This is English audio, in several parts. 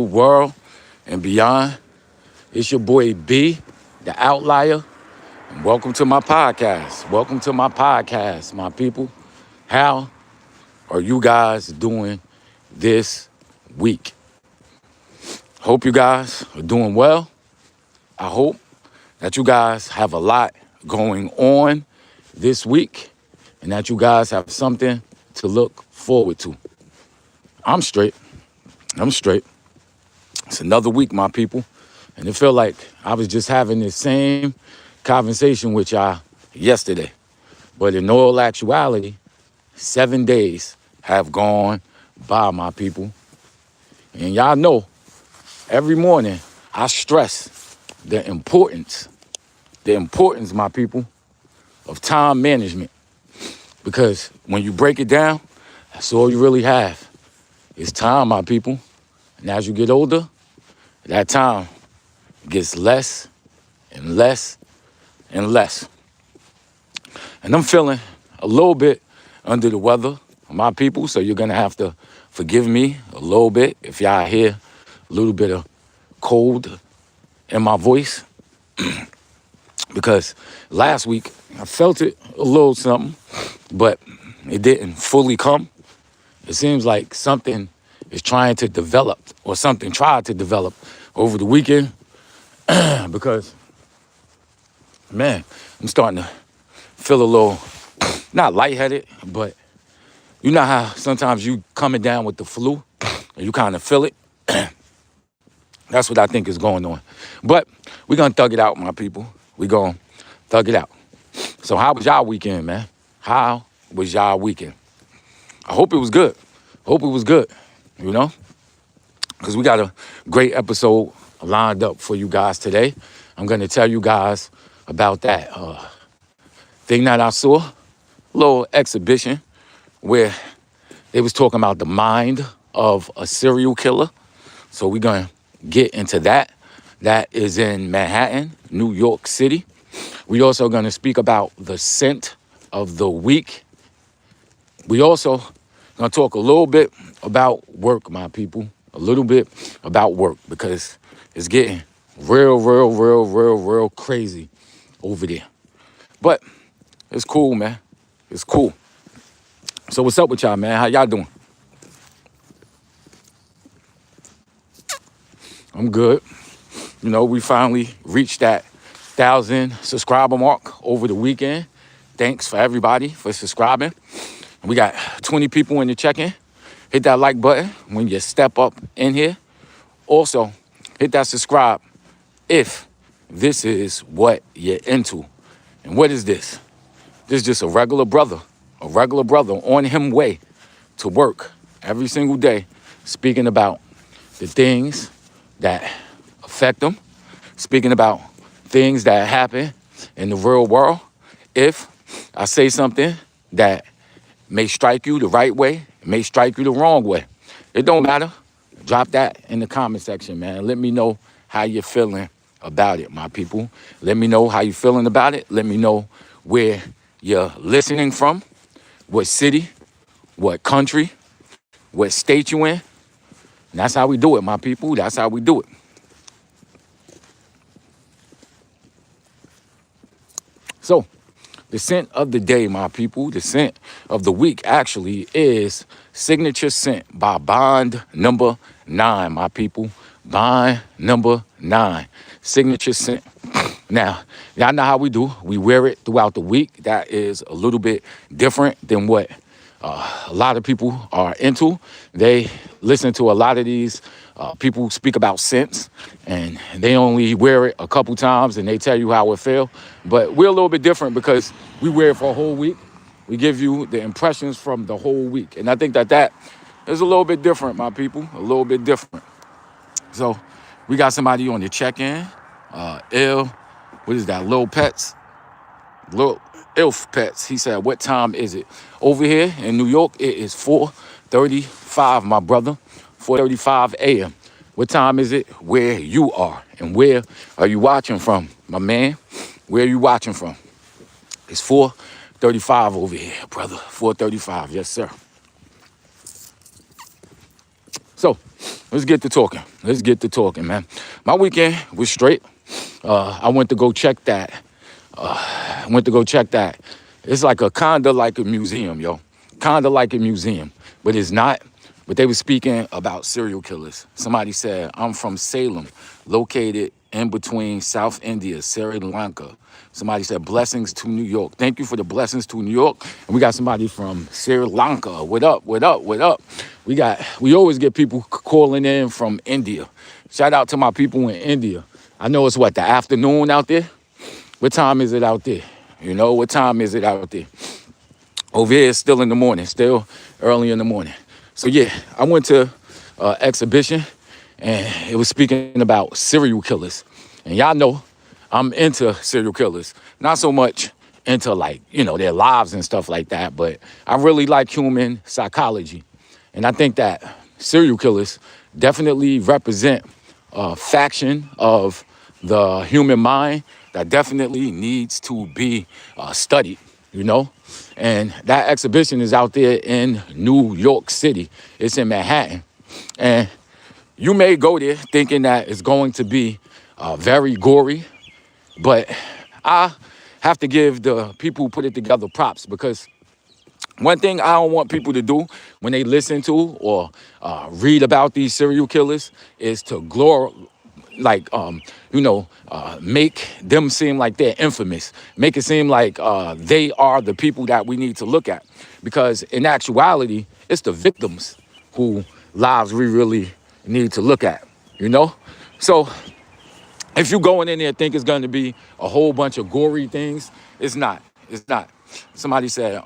world and beyond. It's your boy B, the outlier. And welcome to my podcast. Welcome to my podcast, my people. How are you guys doing this week? Hope you guys are doing well. I hope that you guys have a lot going on this week and that you guys have something to look forward to. I'm straight. I'm straight. It's another week, my people. And it felt like I was just having the same conversation with y'all yesterday. But in all actuality, 7 days have gone by, my people. And y'all know, every morning I stress the importance, my people, of time management. Because when you break it down, that's all you really have. It's time, my people. And as you get older, that time gets less and less and less. And I'm feeling a little bit under the weather, my people, so you're gonna have to forgive me a little bit if y'all hear a little bit of cold in my voice. Because last week I felt it a little something, but it didn't fully come. It seems like something is trying to develop, or something tried to develop over the weekend. Because, man, I'm starting to feel a little, not lightheaded, but you know how sometimes you coming down with the flu and you kind of feel it? That's what I think is going on. But we're going to thug it out, my people. We're going to thug it out. So how was y'all weekend, man? How was y'all weekend? I hope it was good. Hope it was good, you know? Because we got a great episode lined up for you guys today. I'm going to tell you guys about that thing that I saw, a little exhibition where they was talking about the mind of a serial killer. So we're going to get into that. That is in Manhattan, New York City. We also going to speak about the scent of the week. We also going to talk a little bit about work, my people. A little bit about work because it's getting real crazy over there. But it's cool, man. It's cool. So what's up with y'all, man? How y'all doing? I'm good. You know, we finally reached that 1,000 subscriber mark over the weekend. Thanks for everybody for subscribing. We got 20 people in the check-in. Hit that like button when you step up in here. Also, hit that subscribe if this is what you're into. And what is this? This is just a regular brother on him way to work every single day, speaking about the things that affect them, speaking about things that happen in the real world. If I say something that may strike you the right way, it may strike you the wrong way, it don't matter. Drop that in the comment section, man. Let me know how you're feeling about it, my people. Let me know how you're feeling about it. Let me know where you're listening from, what city, what country, what state you in. And that's how we do it, my people. That's how we do it. So, the scent of the day, my people, the scent of the week actually is Signature Scent by Bond Number 9, my people. Bond Number 9. Signature Scent. Now, y'all know how we do. We wear it throughout the week. That is a little bit different than what a lot of people are into. They listen to a lot of these people speak about scents, and they only wear it a couple times, and they tell you how it feels. But we're a little bit different because we wear it for a whole week. We give you the impressions from the whole week. And I think that is a little bit different, my people, a little bit different. So we got somebody on the check-in, what is that, Lil Pets? Lil Ilf Pets. He said, what time is it? Over here in New York, it is 4:35, my brother, 4:35 a.m. What time is it where you are? And where are you watching from, my man? Where are you watching from? It's 4:35 over here, brother. 4:35, yes, sir. So let's get to talking. Let's get to talking, man. My weekend was straight. I went to go check that. I went to go check that. It's like a kinda like a museum, yo. Kinda like a museum, but it's not. But they were speaking about serial killers. Somebody said, I'm from Salem, located in between South India, Sri Lanka. Somebody said, blessings to New York. Thank you for the blessings to New York. And we got somebody from Sri Lanka. What up, what up, what up? We always get people calling in from India. Shout out to my people in India. I know it's what, the afternoon out there? What time is it out there? You know, what time is it out there? Over here, it's still in the morning, still early in the morning. So yeah, I went to exhibition and it was speaking about serial killers. And y'all know I'm into serial killers. Not so much into like, their lives and stuff like that, but I really like human psychology. And I think that serial killers definitely represent a faction of the human mind that definitely needs to be studied, And that exhibition is out there in New York City. It's in Manhattan. And you may go there thinking that it's going to be very gory, but I have to give the people who put it together props, because one thing I don't want people to do when they listen to or read about these serial killers is to make them seem like they're infamous, make it seem like they are the people that we need to look at. Because in actuality, it's the victims who lives we really need to look at, So if you going in there think it's going to be a whole bunch of gory things, it's not. It's not. Somebody said,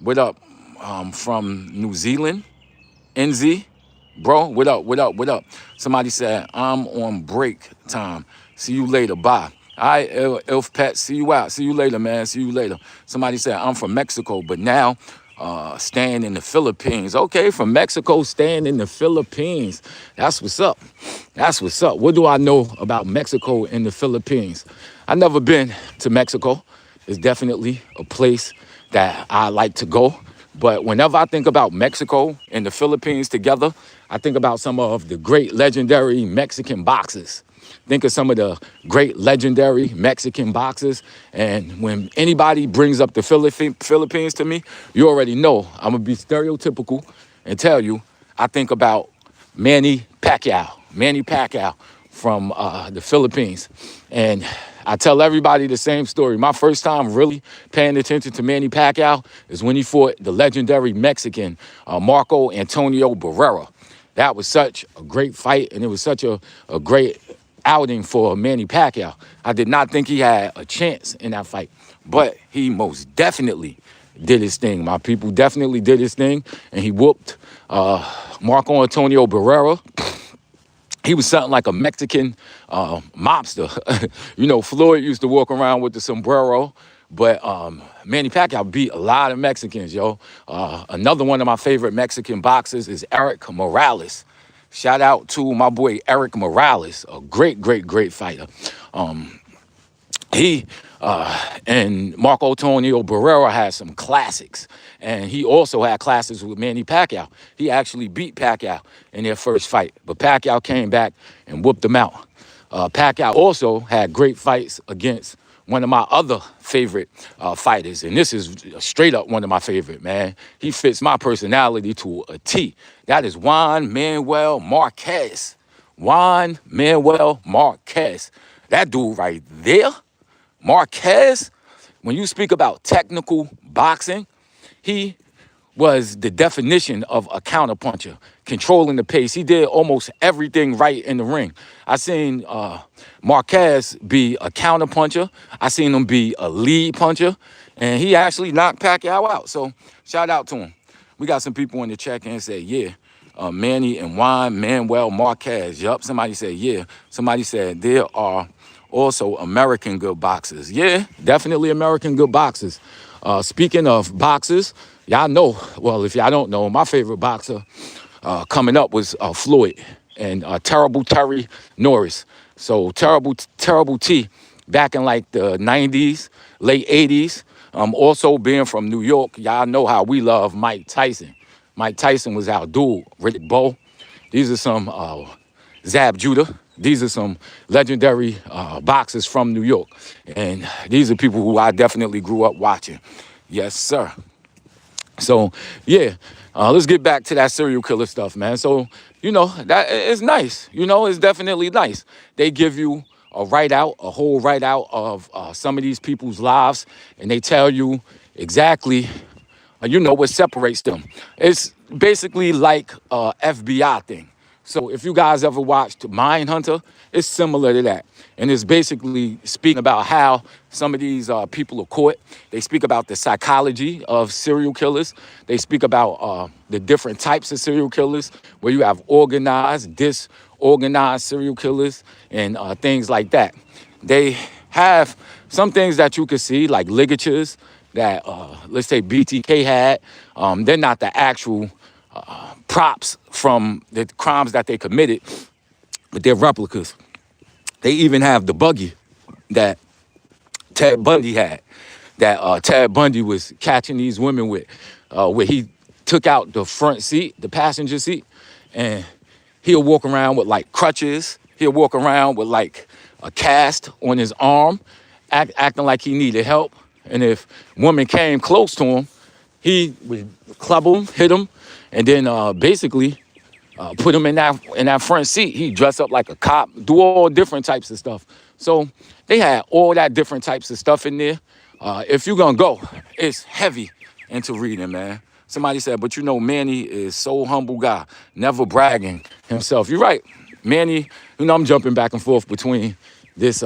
what up, from New Zealand, NZ? Bro, what up, what up, what up? Somebody said, I'm on break time. See you later, bye. All right, Elf Pet, see you out. See you later, man, see you later. Somebody said, I'm from Mexico, but now staying in the Philippines. Okay, from Mexico, staying in the Philippines. That's what's up. That's what's up. What do I know about Mexico and the Philippines? I've never been to Mexico. It's definitely a place that I like to go. But whenever I think about Mexico and the Philippines together, I think about some of the great legendary Mexican boxers. Think of some of the great legendary Mexican boxers. And when anybody brings up the Philippines to me, you already know I'm going to be stereotypical and tell you I think about Manny Pacquiao. Manny Pacquiao from the Philippines. And I tell everybody the same story. My first time really paying attention to Manny Pacquiao is when he fought the legendary Mexican Marco Antonio Barrera. That was such a great fight, and it was such a great outing for Manny Pacquiao. I did not think he had a chance in that fight, but he most definitely did his thing. My people definitely did his thing, and he whooped Marco Antonio Barrera. He was something like a Mexican mobster. Floyd used to walk around with the sombrero, but Manny Pacquiao beat a lot of Mexicans, yo. Another one of my favorite Mexican boxers is Erik Morales. Shout out to my boy Erik Morales, a great, great, great fighter. He and Marco Antonio Barrera had some classics. And he also had classics with Manny Pacquiao. He actually beat Pacquiao in their first fight. But Pacquiao came back and whooped him out. Pacquiao also had great fights against one of my other favorite fighters. And this is straight up one of my favorite, man. He fits my personality to a T. That is Juan Manuel Marquez. Juan Manuel Marquez. That dude right there, Marquez, when you speak about technical boxing, he was the definition of a counterpuncher, controlling the pace. He did almost everything right in the ring. I seen Marquez be a counterpuncher. I seen him be a lead puncher, and he actually knocked Pacquiao out. So shout out to him. We got some people in the check-in say, yeah, Manny and Juan Manuel Marquez. Yup, somebody said, yeah. Somebody said there are also American good boxers. Yeah, definitely American good boxers. Speaking of boxers, y'all know, well, if y'all don't know, my favorite boxer coming up was Floyd and Terrible Terry Norris. So Terrible T back in like the 90s, late 80s. Also being from New York, y'all know how we love Mike Tyson. Mike Tyson was our dude. Riddick Bowe. These are some Zab Judah. These are some legendary boxers from New York. And these are people who I definitely grew up watching. Yes, sir. So, yeah, let's get back to that serial killer stuff, man. So, that it's nice. It's definitely nice. They give you a whole write out of some of these people's lives, and they tell you exactly, what separates them. It's basically like a FBI thing. So if you guys ever watched Mindhunter, it's similar to that. And it's basically speaking about how some of these people are caught. They speak about the psychology of serial killers. They speak about the different types of serial killers, where you have organized, disorganized serial killers, and things like that. They have some things that you could see, like ligatures that, let's say, BTK had. They're not the actual props from the crimes that they committed, but they're replicas. They even have the buggy that Ted Bundy had, that Ted Bundy was catching these women with, where he took out the front seat, the passenger seat, and he'll walk around with like crutches. He'll walk around with like a cast on his arm, acting like he needed help. And if women came close to him, he would club them, hit them, and then basically put him in that front seat. He dressed up like a cop, do all different types of stuff. So they had all that different types of stuff in there. If you're gonna go, it's heavy into reading, man. Somebody said, but Manny is so humble guy, never bragging himself. You're right, Manny. I'm jumping back and forth between this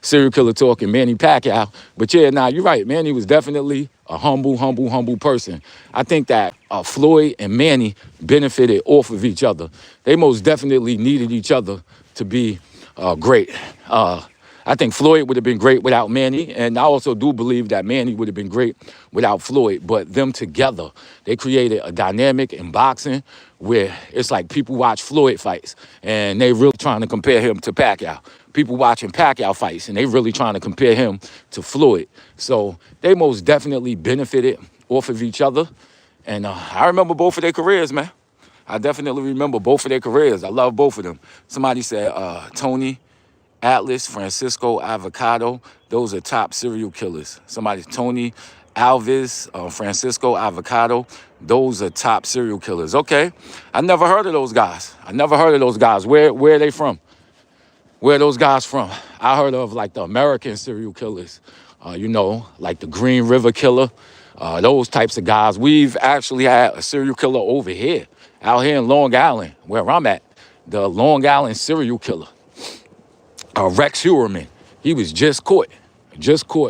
serial killer talk and Manny Pacquiao. But yeah, you're right. Manny was definitely a humble person. I think that Floyd and Manny benefited off of each other. They most definitely needed each other to be great. I think Floyd would have been great without Manny, and I also do believe that Manny would have been great without Floyd. But them together, they created a dynamic in boxing where it's like people watch Floyd fights, and they really trying to compare him to Pacquiao. People watching Pacquiao fights, and they really trying to compare him to Floyd. So they most definitely benefited off of each other. And I remember both of their careers, man. I definitely remember both of their careers. I love both of them. Somebody said Tony Atlas, Francisco Avocado, those are top serial killers. Tony Alves, Francisco Avocado, those are top serial killers. Okay, I never heard of those guys. Where are they from? Where are those guys from? I heard of like the American serial killers, like the Green River Killer, those types of guys. We've actually had a serial killer over here, out here in Long Island, where I'm at, the Long Island serial killer. Rex Heuermann, he was just caught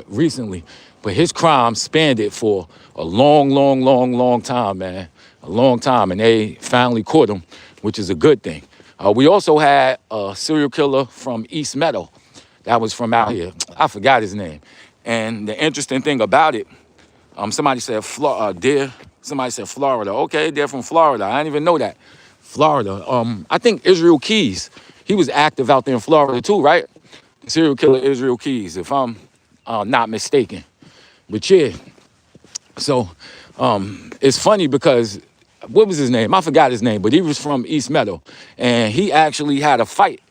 recently, but his crime spanned it for a long time, man, a long time, and they finally caught him, which is a good thing. We also had a serial killer from East Meadow, that was from out here. I forgot his name, and the interesting thing about it, somebody said Florida. Okay, they're from Florida. I didn't even know that. Florida. I think Israel Keys. He was active out there in Florida too, right? Serial killer Israel Keys, if I'm not mistaken. But yeah, so it's funny because, what was his name? I forgot his name, but he was from East Meadow. And he actually had a fight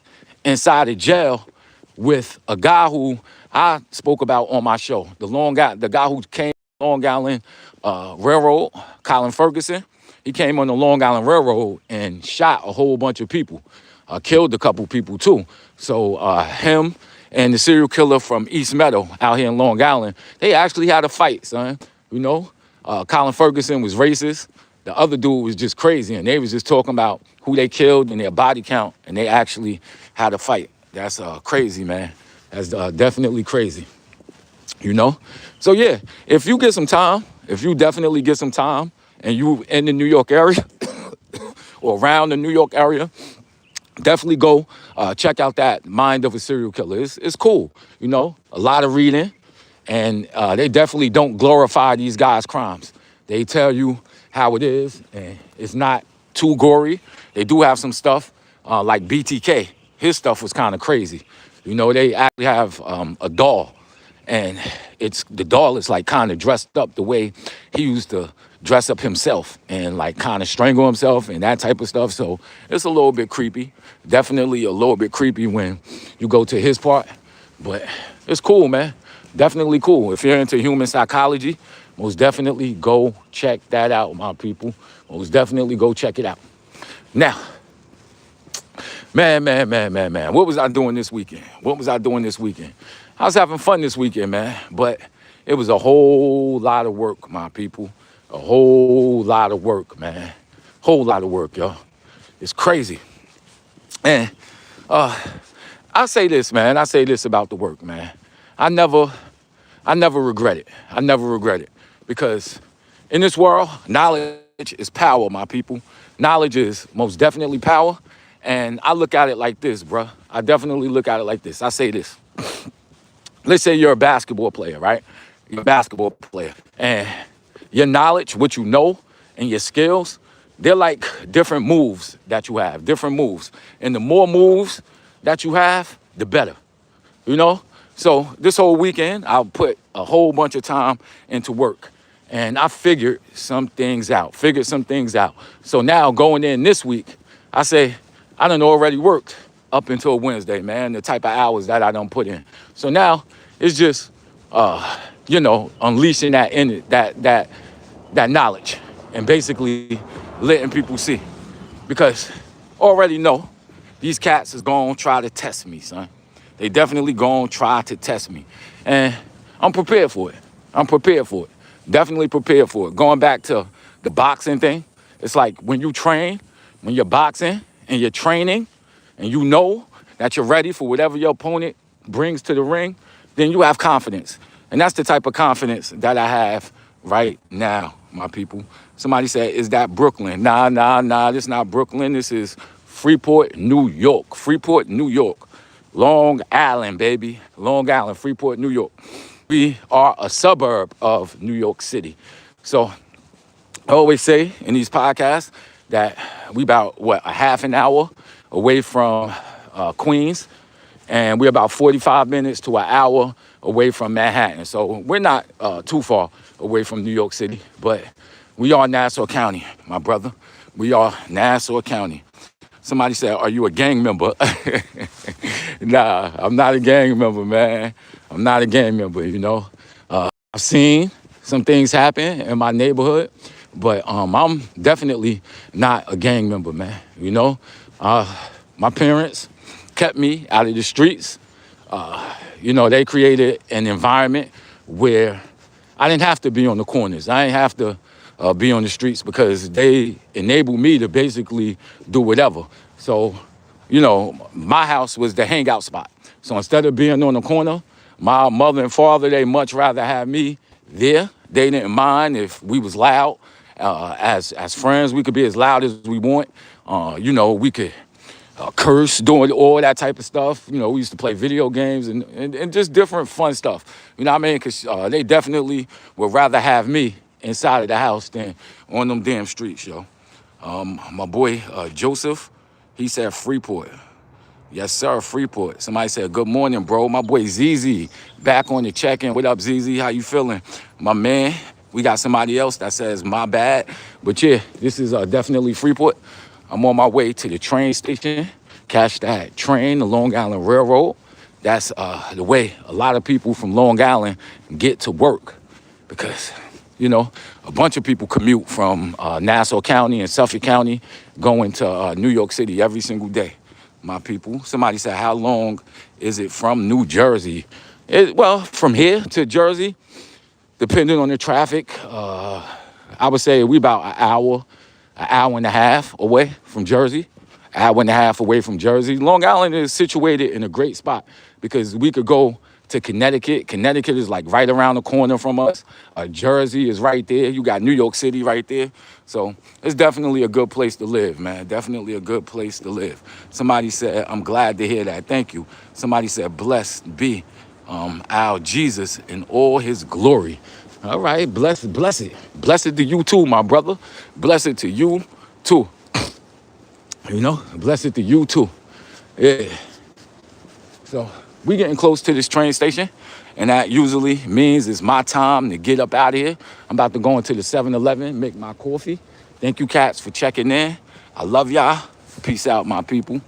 inside a jail with a guy who I spoke about on my show. The guy who came to Long Island Railroad, Colin Ferguson. He came on the Long Island Railroad and shot a whole bunch of people. Killed a couple people too. So him and the serial killer from East Meadow out here in Long Island, they actually had a fight, son. Colin Ferguson was racist. The other dude was just crazy, and they was just talking about who they killed and their body count, and they actually had a fight. That's crazy, man. That's definitely crazy. So yeah, if you definitely get some time, and you in the New York area or around the New York area, definitely go check out that Mind of a Serial Killer. It's cool, a lot of reading, and they definitely don't glorify these guys' crimes. They tell you how it is, and it's not too gory. They do have some stuff like BTK. His stuff was kind of crazy. They actually have a doll, and the doll is like kind of dressed up the way he used to dress up himself and like kind of strangle himself and that type of stuff. So it's a little bit creepy. Definitely a little bit creepy when you go to his part, but it's cool, man. Definitely cool. If you're into human psychology, most definitely go check that out, my people. Most definitely go check it out. Now, man. What was I doing this weekend? I was having fun this weekend, man. But it was a whole lot of work, my people. A whole lot of work, man. Whole lot of work, y'all. It's crazy. And I say this, man. I say this about the work, man. I never regret it. I never regret it. Because in this world, knowledge is power, my people. Knowledge is most definitely power. And I look at it like this, bruh. I definitely look at it like this. I say this. Let's say you're a basketball player, right? You're a basketball player. And your knowledge, what you know, and your skills, they're like different moves that you have, different moves. And the more moves that you have, the better, you know? So this whole weekend, I'll put a whole bunch of time into work. And I figured some things out. So now going in this week, I say, I done already worked up until Wednesday, man, the type of hours that I done put in. So now it's just, unleashing that knowledge and basically letting people see. Because already know these cats is gonna try to test me, son. They definitely gonna try to test me. And I'm prepared for it. Definitely prepared for it. Going back to the boxing thing, it's like when you train, when you're boxing and you're training and you know that you're ready for whatever your opponent brings to the ring, then you have confidence. And that's the type of confidence that I have right now, my people. Somebody said, is that Brooklyn? Nah, this is not Brooklyn. This is Freeport, New York. Long Island, baby. Long Island, Freeport, New York. We are a suburb of New York City. So I always say in these podcasts that we about, a half an hour away from Queens. And we're about 45 minutes to an hour away from Manhattan. So we're not too far away from New York City, but we are Nassau County, my brother. We are Nassau County. Somebody said, are you a gang member? Nah, I'm not a gang member, man. I'm not a gang member, you know. I've seen some things happen in my neighborhood, but I'm definitely not a gang member, man, you know. My parents kept me out of the streets. They created an environment where I didn't have to be on the corners. I didn't have to be on the streets because they enabled me to basically do whatever. So, my house was the hangout spot. So instead of being on the corner, my mother and father, they much rather have me there. They didn't mind if we was loud. As friends, we could be as loud as we want. We could curse, doing all that type of stuff. We used to play video games and just different fun stuff. You know what I mean? Because they definitely would rather have me inside of the house than on them damn streets, yo. My boy Joseph, he said Freeport. Yes, sir, Freeport. Somebody said, good morning, bro. My boy ZZ, back on the check-in. What up, ZZ? How you feeling? My man, we got somebody else that says, my bad. But yeah, this is definitely Freeport. I'm on my way to the train station. Catch that train, the Long Island Railroad. That's the way a lot of people from Long Island get to work. Because, a bunch of people commute from Nassau County and Suffolk County going to New York City every single day. My people. Somebody said, how long is it from New Jersey? From here to Jersey, depending on the traffic, I would say we about an hour and a half away from Jersey. Hour and a half away from Jersey. Long Island is situated in a great spot because we could go to Connecticut. Connecticut is like right around the corner from us. Jersey is right there. You got New York City right there. So it's definitely a good place to live, man. Definitely a good place to live. Somebody said, I'm glad to hear that. Thank you. Somebody said, blessed be our Jesus in all his glory. All right, blessed. Blessed to you too, my brother. Blessed to you too. Blessed to you too. Yeah. So, we getting close to this train station, and that usually means it's my time to get up out of here. I'm about to go into the 7-Eleven, make my coffee. Thank you, cats, for checking in. I love y'all. Peace out, my people.